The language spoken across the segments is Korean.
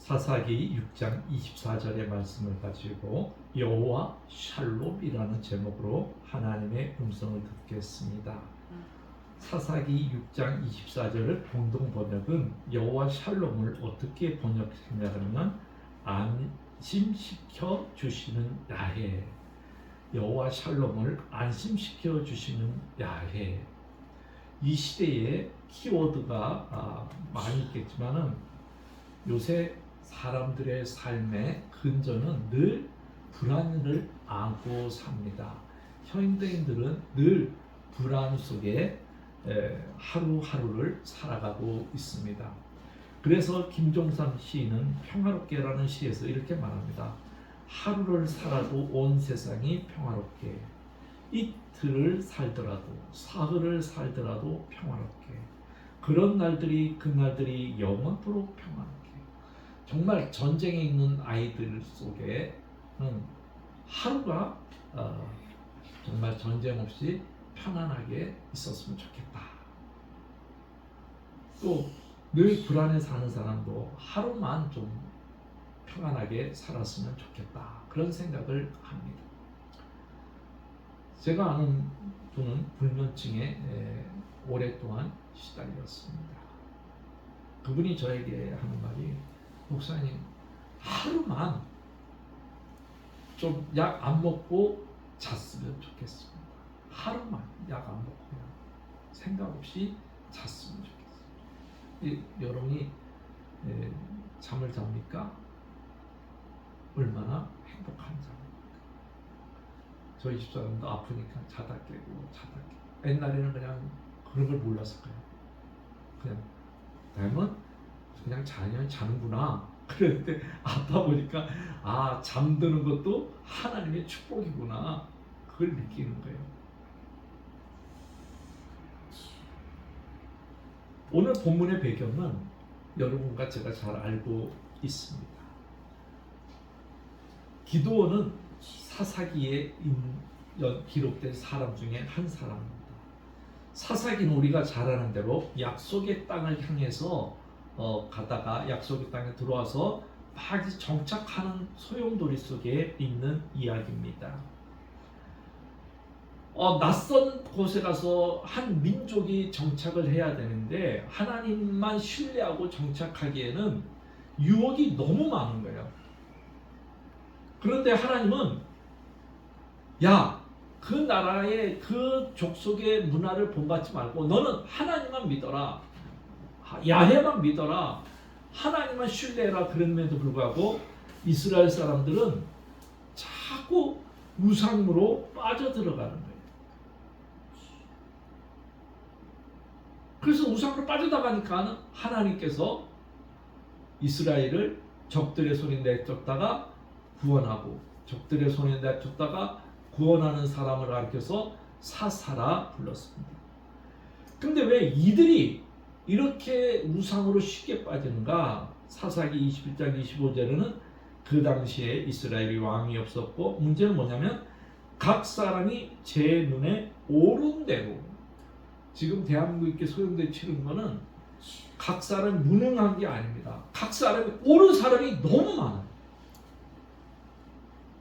사사기 6장 24절의 말씀을 가지고 여호와 샬롬이라는 제목으로 하나님의 음성을 듣겠습니다. 사사기 6장 24절을 공동 번역은 여호와 샬롬을 어떻게 번역했냐면 안심시켜 주시는 야훼, 여호와 샬롬을 안심시켜 주시는 야훼. 이 시대에 키워드가 많이 있겠지만은 요새 사람들의 삶의 근저는 늘 불안을 안고 삽니다. 현대인들은 늘 불안 속에 하루하루를 살아가고 있습니다. 그래서 김종삼 시인은 평화롭게라는 시에서 이렇게 말합니다. 하루를 살아도 온 세상이 평화롭게, 이틀을 살더라도 사흘을 살더라도 평화롭게, 그런 날들이 그날들이 영원토록 평화롭게. 정말 전쟁에 있는 아이들 속에는 하루가 정말 전쟁 없이 편안하게 있었으면 좋겠다. 또 늘 불안해 사는 사람도 하루만 좀 평안하게 살았으면 좋겠다. 그런 생각을 합니다. 제가 아는 분은 불면증에 오랫동안 시달렸습니다. 그분이 저에게 하는 말이, 목사님, 하루만 좀 약 안 먹고 잤으면 좋겠습니다. 하루만 약 안 먹고 그냥 생각 없이 잤으면 좋겠습니다. 여러분이 잠을 잡니까? 얼마나 행복한 잠입니까? 저희 집사람도 아프니까 자다 깨고 자다 깨고. 옛날에는 그냥 그런 걸 몰랐을 거예요. 그냥 다음은 그냥 자는구나. 그런데 아파 보니까 잠드는 것도 하나님의 축복이구나. 그걸 느끼는 거예요. 오늘 본문의 배경은 여러분과 제가 잘 알고 있습니다. 기드온은 사사기에 기록된 사람 중에 한 사람입니다. 사사기는 우리가 잘 아는 대로 약속의 땅을 향해서 가다가 약속의 땅에 들어와서 막 정착하는 소용돌이 속에 있는 이야기입니다. 낯선 곳에 가서 한 민족이 정착을 해야 되는데 하나님만 신뢰하고 정착하기에는 유혹이 너무 많은 거예요. 그런데 하나님은 그 나라의 그 족속의 문화를 본받지 말고 너는 하나님만 믿어라. 야훼만 믿어라. 하나님만 신뢰해라. 그럼에도 불구하고 이스라엘 사람들은 자꾸 우상으로 빠져들어가는 거예요. 그래서 우상으로 빠져나가니까 하나님께서 이스라엘을 적들의 손에 내쫓다가 구원하고, 적들의 손에 내쫓다가 구원하는 사람을 가리켜서 사사라 불렀습니다. 근데 왜 이들이 이렇게 우상으로 쉽게 빠지는가? 사사기 21장 25절에는 그 당시에 이스라엘이 왕이 없었고, 문제는 뭐냐면 각 사람이 제 눈에 옳은 대로, 지금 대한민국에 소용돌이 치는 거는 각 사람이 무능한 게 아닙니다. 각 사람이 옳은 사람이 너무 많아요.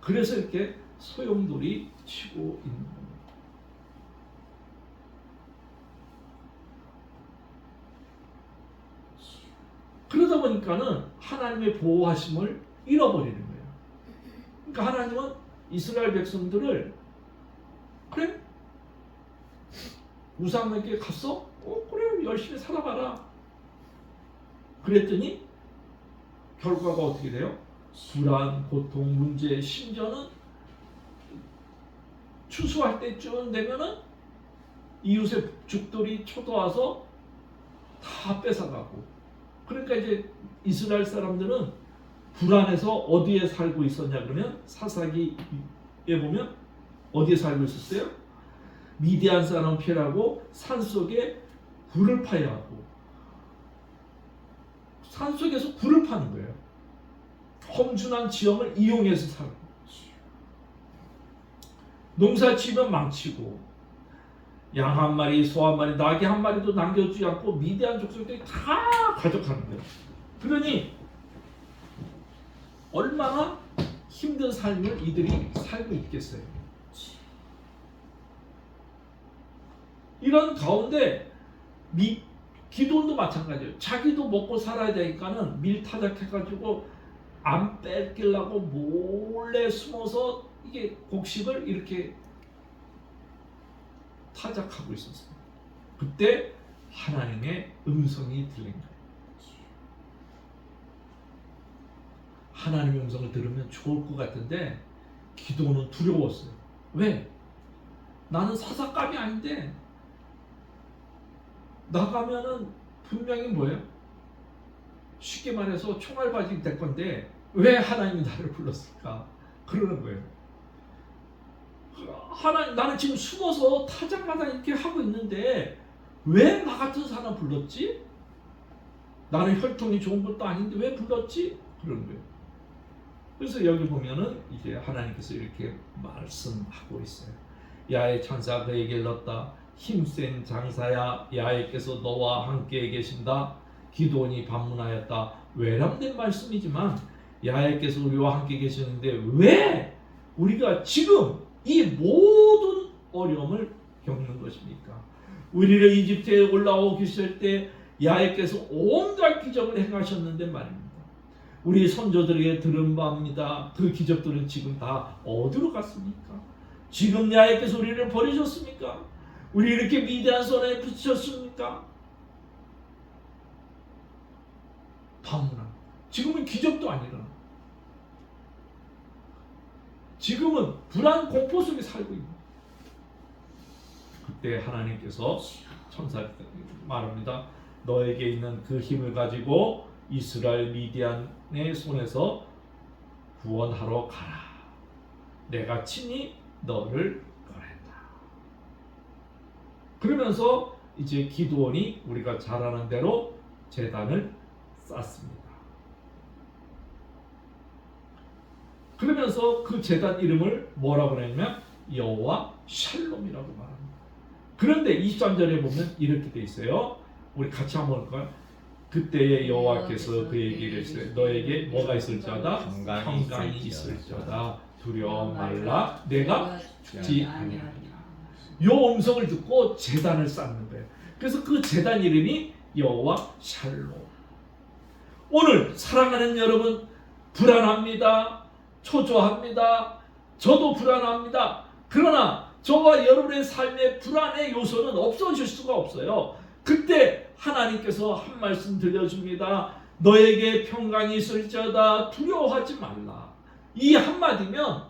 그래서 이렇게 소용돌이 치고 있는 겁니다. 그러다 보니까는 하나님의 보호하심을 잃어버리는 거예요. 그러니까 하나님은 이스라엘 백성들을, 그래? 우상에게 갔어? 그래, 열심히 살아봐라. 그랬더니 결과가 어떻게 돼요? 불안, 고통, 문제, 심지어는 추수할 때쯤 되면은 이웃의 죽돌이 쳐들어와서 다 뺏어가고. 그러니까 이제 이스라엘 사람들은 불안해서 어디에 살고 있었냐 그러면 사사기에 보면 어디에 살고 있었어요? 미디안 사람 피하고 산속에 굴을 파야 하고, 산속에서 굴을 파는 거예요. 험준한 지형을 이용해서 살고, 농사 지으면 망치고, 양 한 마리, 소 한 마리, 나귀 한 마리도 남겨주지 않고 미디안 족속들이 다 가져가는 거예요. 그러니 힘든 삶을 이들이 살고 있겠어요? 이런 가운데 기도원도 마찬가지예요. 자기도 먹고 살아야 되니까는 밀타작해가지고 안 뺏기려고 몰래 숨어서 이게 곡식을 이렇게 타작하고 있었어요. 그때 하나님의 음성이 들린 거예요. 하나님의 음성을 들으면 좋을 것 같은데 기도는 두려웠어요. 왜? 나는 사사감이 아닌데 나가면은 분명히 뭐예요? 쉽게 말해서 총알바지 될 건데 왜 하나님이 나를 불렀을까? 그러는 거예요. 하나님, 나는 지금 숨어서 타작마다 이렇게 하고 있는데 왜 나 같은 사람 불렀지? 나는 혈통이 좋은 것도 아닌데 왜 불렀지? 그런 거예요. 그래서 여기 보면은 이제 하나님께서 이렇게 말씀하고 있어요. 야훼 천사 그에게 일렀다. 힘센 장사야, 야훼께서 너와 함께 계신다. 기드온이 반문하였다. 외람된 말씀이지만 야훼께서 우리와 함께 계시는데 왜 우리가 지금 이 모든 어려움을 겪는 것입니까? 우리를 이집트에 올라오고 계실 때 야훼께서 온갖 기적을 행하셨는데 말입니다. 우리 선조들에게 들은 바입니다. 그 기적들은 지금 다 어디로 갔습니까? 지금 야훼께서 우리를 버리셨습니까? 우리 이렇게 위대한 손에 붙이셨습니까? 반문합니다. 지금은 기적도 안 일어나. 지금은 불안 공포 속에 살고 있는. 그때 하나님께서 천사한테 말합니다. 너에게 있는 그 힘을 가지고 이스라엘 미디안의 손에서 구원하러 가라. 내가 친히 너를 보낸다. 그러면서 이제 기드온이 우리가 잘 아는 대로 제단을 쌓습니다. 그러면서 그 제단 이름을 뭐라고 하냐면 여호와 샬롬이라고 말합니다. 그런데 23절에 보면 이렇게 돼 있어요. 우리 같이 한번 볼까요? 그때의 여호와께서 그에게 이르시되 너에게 뭐가 있을지어다? 평강이 있을지어다. 두려워 말라. 내가 죽지 아니하리라. 요 음성을 듣고 제단을 쌓는 거예요. 그래서 그 제단 이름이 여호와 샬롬. 오늘 사랑하는 여러분, 불안합니다. 초조합니다. 저도 불안합니다. 그러나 저와 여러분의 삶의 불안의 요소는 없어질 수가 없어요. 그때 하나님께서 한 말씀 들려줍니다. 너에게 평강이 있을지어다. 두려워하지 말라. 이 한마디면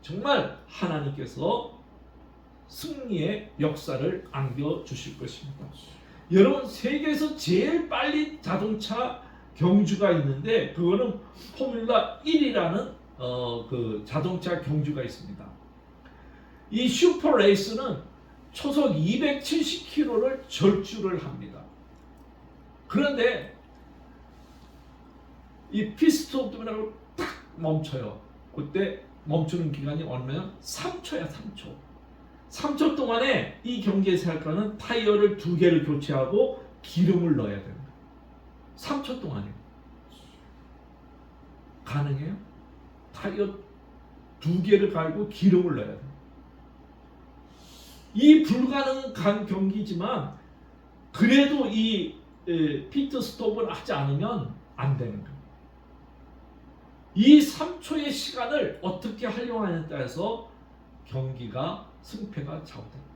정말 하나님께서 승리의 역사를 안겨주실 것입니다. 여러분, 세계에서 제일 빨리 자동차 경주가 있는데 그거는 포뮬라 1이라는 그 자동차 경주가 있습니다. 이 슈퍼 레이스는 초속 270km를 절주를 합니다. 그런데 이 피스톱이라고 딱 멈춰요. 그때 멈추는 기간이 얼마냐? 3초야, 3초. 3초 동안에 이 경기에서 할 거는 타이어를 2개를 교체하고 기름을 넣어야 됩니다. 3초 동안에 가능해요? 타이어 2개를 갈고 기름을 넣어야 돼요. 이 불가능한 경기지만 그래도 이 피트 스톱을 하지 않으면 안 되는 거예요. 이 3초의 시간을 어떻게 활용하느냐에 따라서 경기가 승패가 좌우됩니다.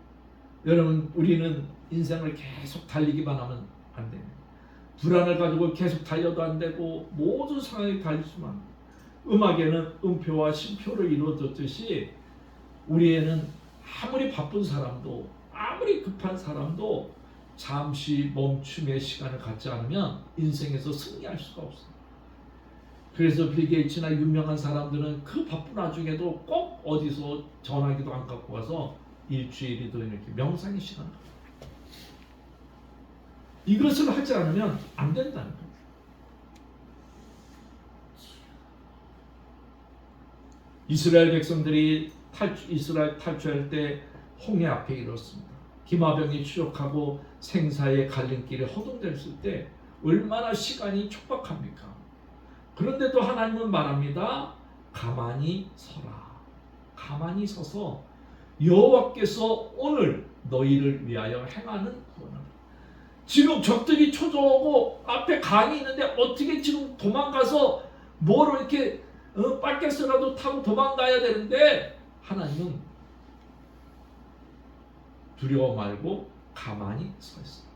여러분, 우리는 인생을 계속 달리기만 하면 안 됩니다. 불안을 가지고 계속 달려도 안 되고 모든 상황이 달리지만 음악에는 음표와 심표를 이루어졌듯이 우리에는 아무리 바쁜 사람도 아무리 급한 사람도 잠시 멈춤의 시간을 갖지 않으면 인생에서 승리할 수가 없어요. 그래서 빌 게이츠나 유명한 사람들은 그 바쁜 와중에도 꼭 어디서 전화기도 안 갖고 와서 일주일이도 이렇게 명상의 시간을 갖고 이것을 하지 않으면 안 된다는 거예요. 이스라엘 백성들이 이스라엘 탈출할 때 홍해 앞에 이뤘습니다. 기마병이 추적하고 생사의 갈림길에 허둥댔을 때 얼마나 시간이 촉박합니까? 그런데도 하나님은 말합니다. 가만히 서라. 가만히 서서 여호와께서 오늘 너희를 위하여 행하는 구원을. 지금 적들이 초조하고 앞에 강이 있는데 어떻게 지금 도망가서 뭐로 이렇게 빨개서라도 타고 도망가야 되는데 하나님은 두려워 말고 가만히 서 있어요.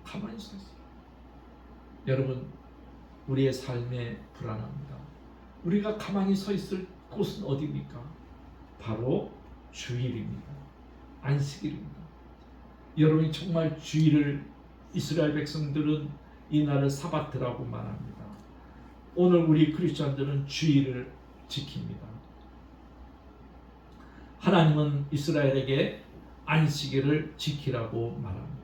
가만히 서 있어요. 여러분, 우리의 삶에 불안합니다. 우리가 가만히 서 있을 곳은 어디입니까? 바로 주일입니다. 안식일입니다. 여러분이 정말 주일을, 이스라엘 백성들은 이 날을 사바트라고 말합니다. 오늘 우리 크리스천들은 주일을 지킵니다. 하나님은 이스라엘에게 안식일을 지키라고 말합니다.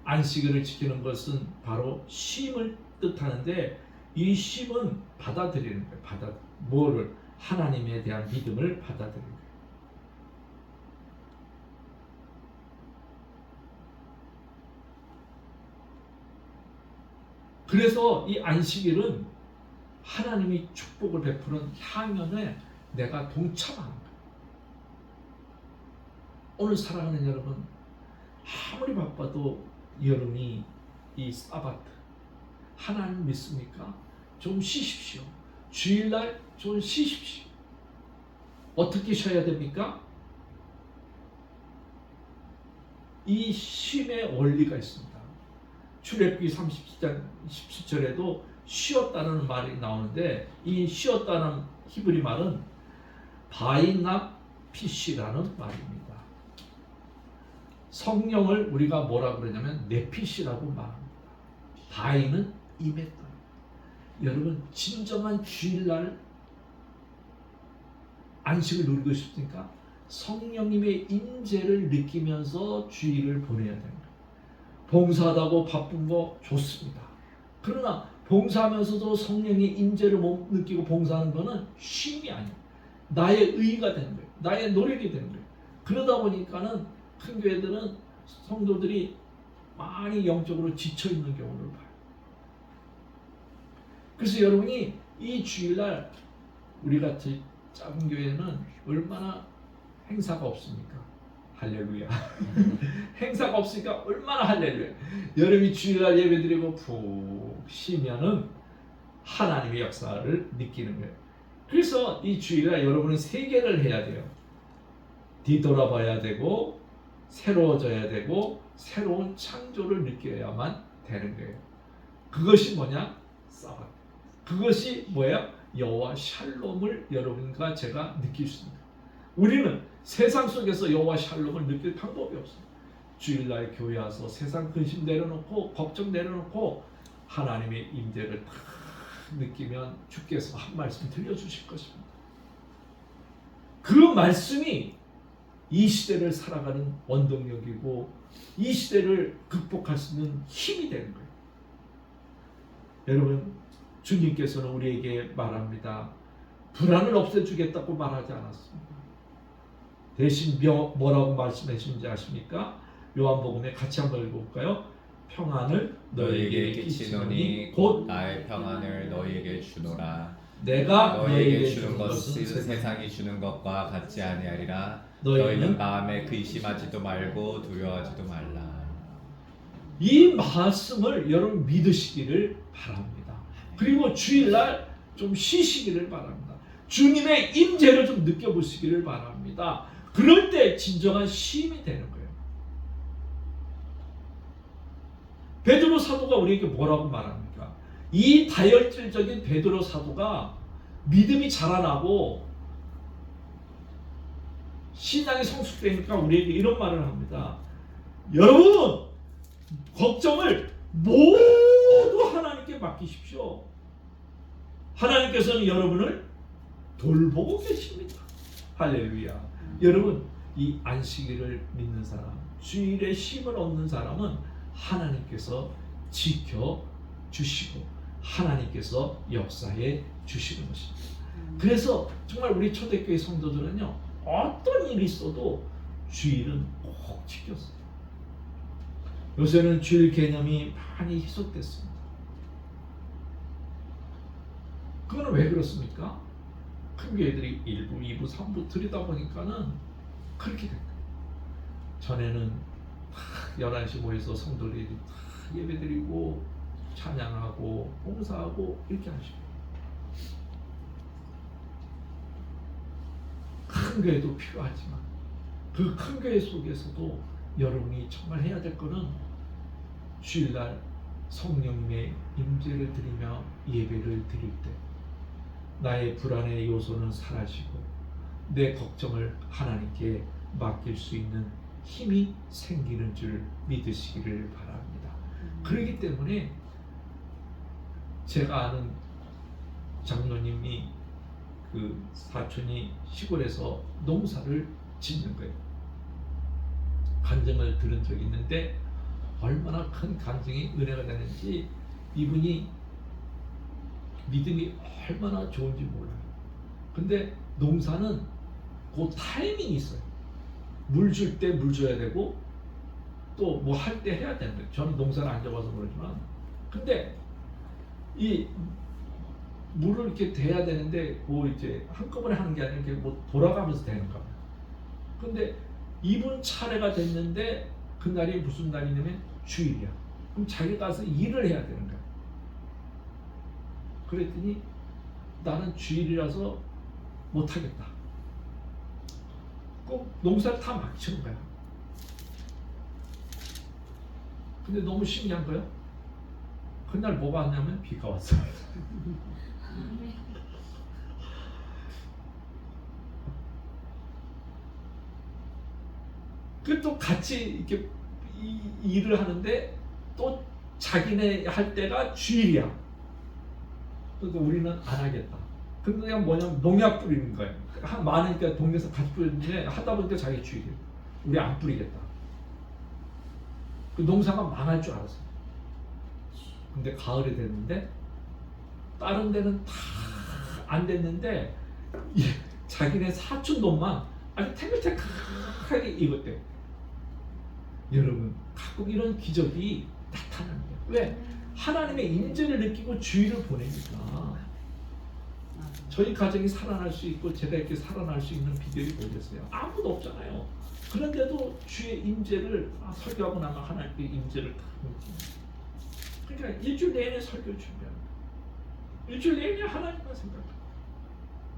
안식일을 지키는 것은 바로 쉼을 뜻하는데, 이 쉼은 받아들이는 거예요. 뭐를? 하나님에 대한 믿음을 받아들이는 거예요. 그래서 이 안식일은 하나님이 축복을 베푸는 향연에 내가 동참하는 거예요. 오늘 사랑하는 여러분, 아무리 바빠도 여러분이 이 사바트, 하나님 믿습니까? 좀 쉬십시오. 주일날 좀 쉬십시오. 어떻게 쉬어야 됩니까? 이 쉼의 원리가 있습니다. 출애굽기 37장 17절에도 쉬었다는 말이 나오는데, 이 쉬었다는 히브리 말은 바이나 피시라는 말입니다. 성령을 우리가 뭐라 그러냐면 네피시라고 말합니다. 바이는 임했다. 여러분, 진정한 주일날 안식을 누리고 싶으니까 성령님의 임재를 느끼면서 주일을 보내야 됩니다. 봉사하다고 바쁜 거 좋습니다. 그러나 봉사하면서도 성령의 임재를 못 느끼고 봉사하는 것은 쉼이 아니에요. 나의 의의가 되는 거예요. 나의 노력이 되는 거예요. 그러다 보니까는 큰 교회들은 성도들이 많이 영적으로 지쳐 있는 경우를 봐요. 그래서 여러분이 이 주일날 우리 같이 작은 교회는 얼마나 행사가 없습니까? 할렐루야. 행사가 없으니까 얼마나 할렐루야. 여러분이 주일날 예배드리고 푹 쉬면은 하나님의 역사를 느끼는 거예요. 그래서 이 주일날 여러분은 세 개를 해야 돼요. 뒤돌아봐야 되고, 새로워져야 되고, 새로운 창조를 느껴야만 되는 거예요. 그것이 뭐냐? 사바트. 그것이 뭐예요? 여호와 샬롬을 여러분과 제가 느낄 수 있습니다. 우리는 세상 속에서 여호와 샬롬을 느낄 방법이 없어요. 주일날 교회 와서 세상 근심 내려놓고 걱정 내려놓고 하나님의 임재를 딱 느끼면 주께서 한 말씀 들려주실 것입니다. 그 말씀이 이 시대를 살아가는 원동력이고 이 시대를 극복할 수 있는 힘이 되는 거예요. 여러분, 주님께서는 우리에게 말합니다. 불안을 없애주겠다고 말하지 않았습니다. 대신 뭐라고 말씀하시는지 아십니까? 요한복음에 같이 한번 읽어볼까요? 평안을 너희에게 끼치노니 곧 나의 평안을 너희에게 주노라. 내가 너희에게 주는 것은 세상이 주는 것과 같지 아니하리라. 너희는 마음에 근심하지도 말고 두려워하지도 말라. 이 말씀을 여러분 믿으시기를 바랍니다. 그리고 주일날 좀 쉬시기를 바랍니다. 주님의 임재를 좀 느껴보시기를 바랍니다. 그럴 때 진정한 쉼이 되는 거예요. 베드로 사도가 우리에게 뭐라고 말합니까? 이 다혈질적인 베드로 사도가 믿음이 자라나고 신앙이 성숙되니까 우리에게 이런 말을 합니다. 여러분, 걱정을 모두 하나님께 맡기십시오. 하나님께서는 여러분을 돌보고 계십니다. 할렐루야. 여러분, 이 안식일을 믿는 사람, 주일에 쉼을 얻는 사람은 하나님께서 지켜주시고 하나님께서 역사해 주시는 것입니다. 그래서 정말 우리 초대교회 성도들은요, 어떤 일이 있어도 주일은 꼭 지켰어요. 요새는 주일 개념이 많이 희석됐습니다. 그거는 왜 그렇습니까? 큰 교회들이 1부, 2부, 3부 들이다 보니까는 그렇게 된 거예요. 전에는 다 11시 모여서 성도들이 다 예배드리고 찬양하고 봉사하고 이렇게 하시고, 큰 교회도 필요하지만 그 큰 교회 속에서도 여러분이 정말 해야 될 거는 주일날 성령님의 임재를 드리며 예배를 드릴 때 나의 불안의 요소는 사라지고 내 걱정을 하나님께 맡길 수 있는 힘이 생기는 줄 믿으시기를 바랍니다. 그렇기 때문에 제가 아는 장로님이 그 사촌이 시골에서 농사를 짓는 거예요. 간증을 들은 적이 있는데 얼마나 큰 간증이 은혜가 되는지, 이분이 믿음이 얼마나 좋은지 몰라요. 근데 농사는 그 타이밍이 있어요. 물 줄 때 물 줘야 되고 또 뭐 할 때 해야 되는 거예요. 저는 농사를 안 잡아서 그러지만, 근데 이 물을 이렇게 대야 되는데 뭐 이제 한꺼번에 하는 게 아니라 이렇게 뭐 돌아가면서 되는 거예요. 근데 이분 차례가 됐는데 그날이 무슨 날이냐면 주일이야. 그럼 자기가 가서 일을 해야 되는 거야. 그랬더니 나는 주일이라서 못하겠다. 꼭 농사를 다 막치는 거야. 근데 너무 신기한 거야. 그날 뭐가 왔냐면 비가 왔어요. 그 또 같이 이렇게 일을 하는데 또 자기네 할 때가 주일이야. 그러니까 우리는 안 하겠다. 근데 그냥 뭐냐면 농약 뿌리는 거예요. 많으니까 동네에서 같이 뿌리는데 하다 보니까 자기 주일이에요. 우리 안 뿌리겠다. 그 농사가 망할 줄 알았어요. 근데 가을이 됐는데 다른 데는 다 안 됐는데 자기네 사촌 돈만 아주 태글태글하게 익었대요. 여러분, 가끔 이런 기적이 나타나는 거예요. 왜? 하나님의 임재를 느끼고 주의를 보내니까. 저희 가정이 살아날 수 있고 제가 이렇게 살아날 수 있는 비결이 뭐겠어요? 아무도 없잖아요. 그런데도 주의 임재를 설교하고 나면 하나님의 임재를 다 느낍니다. 그러니까 일주일 내내 설교 준비하는 거예요. 일주일 내내 하나님만 생각해요.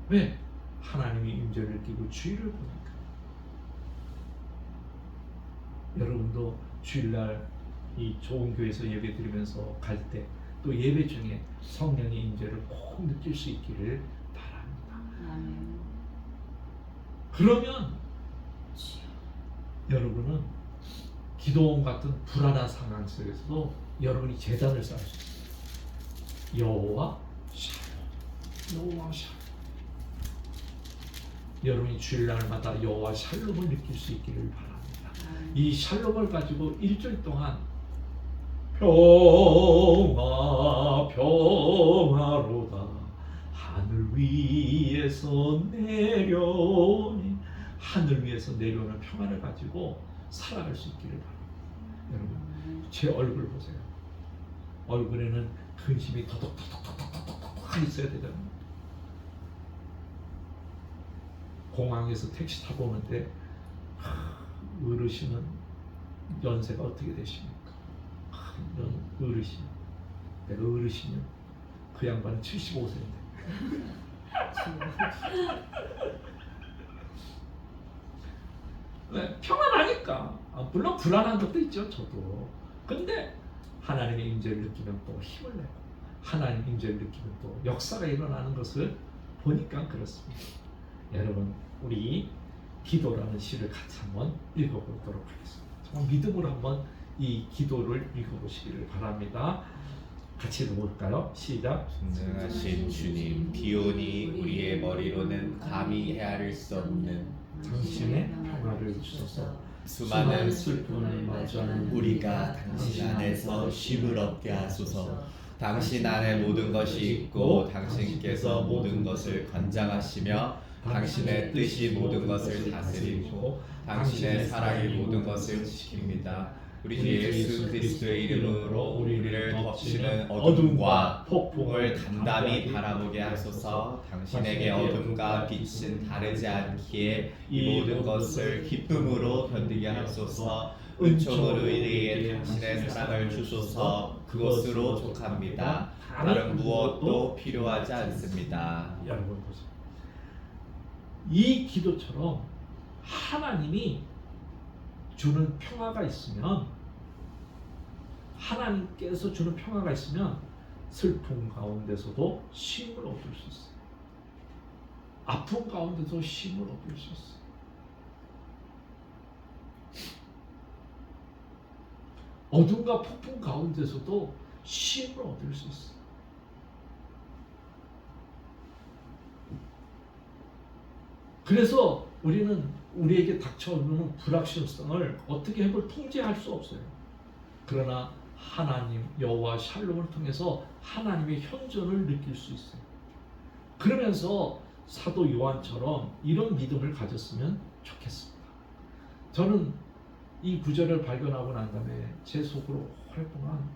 왜? 하나님의 임재를 느끼고 주의를 보니까. 여러분도 주일날 이 좋은 교회에서 예배 드리면서 갈 때 또 예배 중에 성령의 임재를 꼭 느낄 수 있기를 바랍니다. 그러면 여러분은 기도원 같은 불안한 상황 속에서도 여러분이 제단을 쌓을 수 있어요. 여호와 샬롬, 여호와 샬롬. 여러분이 주일날마다 여호와 샬롬을 느낄 수 있기를 바랍니다. 이 샬롬을 가지고 일주일 동안 평화 평화로다 하늘 위에서 내려오니, 하늘 위에서 내려오는 평화를 가지고 살아갈 수 있기를 바랍니다. 여러분, 제 얼굴 보세요. 얼굴에는 근심이 더덕더덕 있어야 되잖아요. 공항에서 택시 타고 오는데 어르신은 연세가 어떻게 되십니까? 어르신, 내가 어르신이요? 그 양반은 75세인데 왜? 평안하니까. 물론 불안한 것도 있죠, 저도. 근데 하나님의 임재를 느끼면 또 힘을 내고 하나님 임재를 느끼면 또 역사가 일어나는 것을 보니까 그렇습니다. 여러분, 우리 기도라는 시를 같이 한번 읽어보도록 하겠습니다. 정말 믿음으로 한번 이 기도를 읽어보시기를 바랍니다. 같이 읽어볼까요? 시작. 전능하신 주님, 비오니 우리의 머리로는 감히 헤아릴 수 없는 당신의 평화를 주소서. 수많은 슬픔을 마주하는 우리가 당신 안에서 쉼을 얻게 하소서. 당신 안에 모든 것이 있고 당신께서 모든 것을 관장하시며 당신의 뜻이 모든 것을 다스리고 당신의 사랑이 모든 것을 지킵니다. 우리 주 예수 그리스도의 이름으로 우리를 덮치는 어둠과 폭풍을 담담히 바라보게 하소서. 당신에게 어둠과 빛은 다르지 않기에 이 모든 것을 기쁨으로 견디게 하소서. 은총으로 우리에게 당신의 사랑을 주소서. 그것으로 족합니다. 다른 무엇도 필요하지 않습니다. 여러분 보세요. 이 기도처럼 하나님이 주는 평화가 있으면, 하나님께서 주는 평화가 있으면 슬픔 가운데서도 쉼을 얻을 수 있어요. 아픔 가운데서 쉼을 얻을 수 있어요. 어둠과 폭풍 가운데서도 쉼을 얻을 수 있어요. 그래서 우리는 우리에게 닥쳐오는 불확실성을 어떻게 해볼 통제할 수 없어요. 그러나 하나님 여호와 샬롬을 통해서 하나님의 현존을 느낄 수 있어요. 그러면서 사도 요한처럼 이런 믿음을 가졌으면 좋겠습니다. 저는 이 구절을 발견하고 난 다음에 제 속으로 오랫동안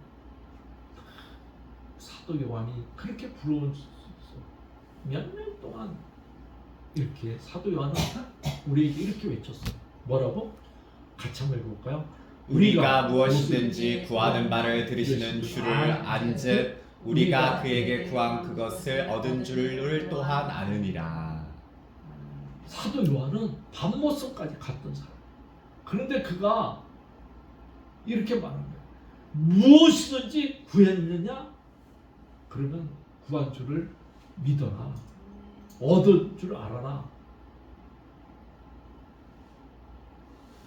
사도 요한이 그렇게 부러운 몇 년 동안 이렇게 사도 요한은 우리에게 이렇게 외쳤어요. 뭐라고? 같이 한번 읽어볼까요? 우리가 무엇이든지 구하는 바를 들으시는 주를 안즉 우리가 그에게 구한 그것을 얻은 줄을 또한 아느니라. 사도 요한은 밤모섬까지 갔던 사람. 그런데 그가 이렇게 말한 거예요. 무엇이든지 구했느냐? 그러면 구한 줄을 믿어라. 얻은 줄 알아라.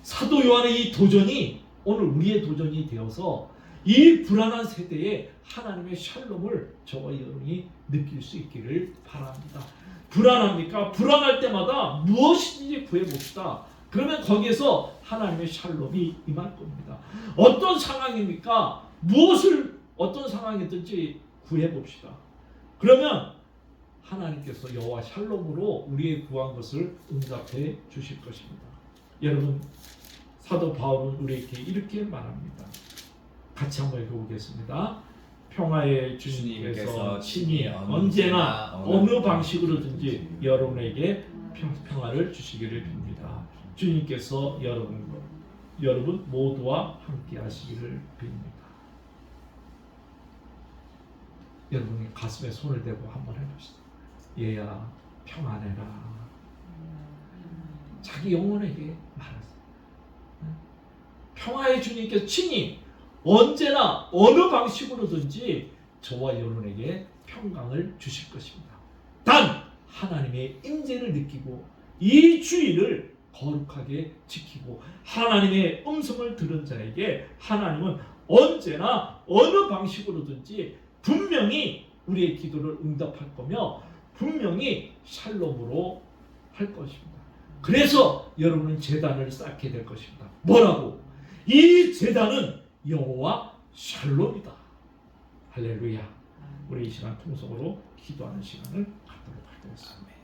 사도 요한의 이 도전이 오늘 우리의 도전이 되어서 이 불안한 세대에 하나님의 샬롬을 저와 여러분이 느낄 수 있기를 바랍니다. 불안합니까? 불안할 때마다 무엇이든지 구해봅시다. 그러면 거기에서 하나님의 샬롬이 임할 겁니다. 어떤 상황입니까? 무엇을 어떤 상황이든지 구해봅시다. 그러면 하나님께서 여호와 샬롬으로 우리의 구한 것을 응답해 주실 것입니다. 여러분, 사도 바울은 우리에게 이렇게 말합니다. 같이 한번 읽어보겠습니다. 평화의 주님께서 친히 언제나 어느 방식으로든지 여러분에게 평화를 주시기를 빕니다. 주님께서 여러분 모두와 함께 하시기를 빕니다. 여러분이 가슴에 손을 대고 한번 해보시죠. 얘야 평안해라. 자기 영혼에게 말하세요. 평화의 주님께서 친히 언제나 어느 방식으로든지 저와 여러분에게 평강을 주실 것입니다. 단 하나님의 임재를 느끼고 이 주의를 거룩하게 지키고 하나님의 음성을 들은 자에게 하나님은 언제나 어느 방식으로든지 분명히 우리의 기도를 응답할 거며 분명히 샬롬으로 할 것입니다. 그래서 여러분은 제단을 쌓게 될 것입니다. 뭐라고? 이 제단은 여호와 샬롬이다. 할렐루야. 우리 이 시간 통성으로 기도하는 시간을 갖도록 하겠습니다.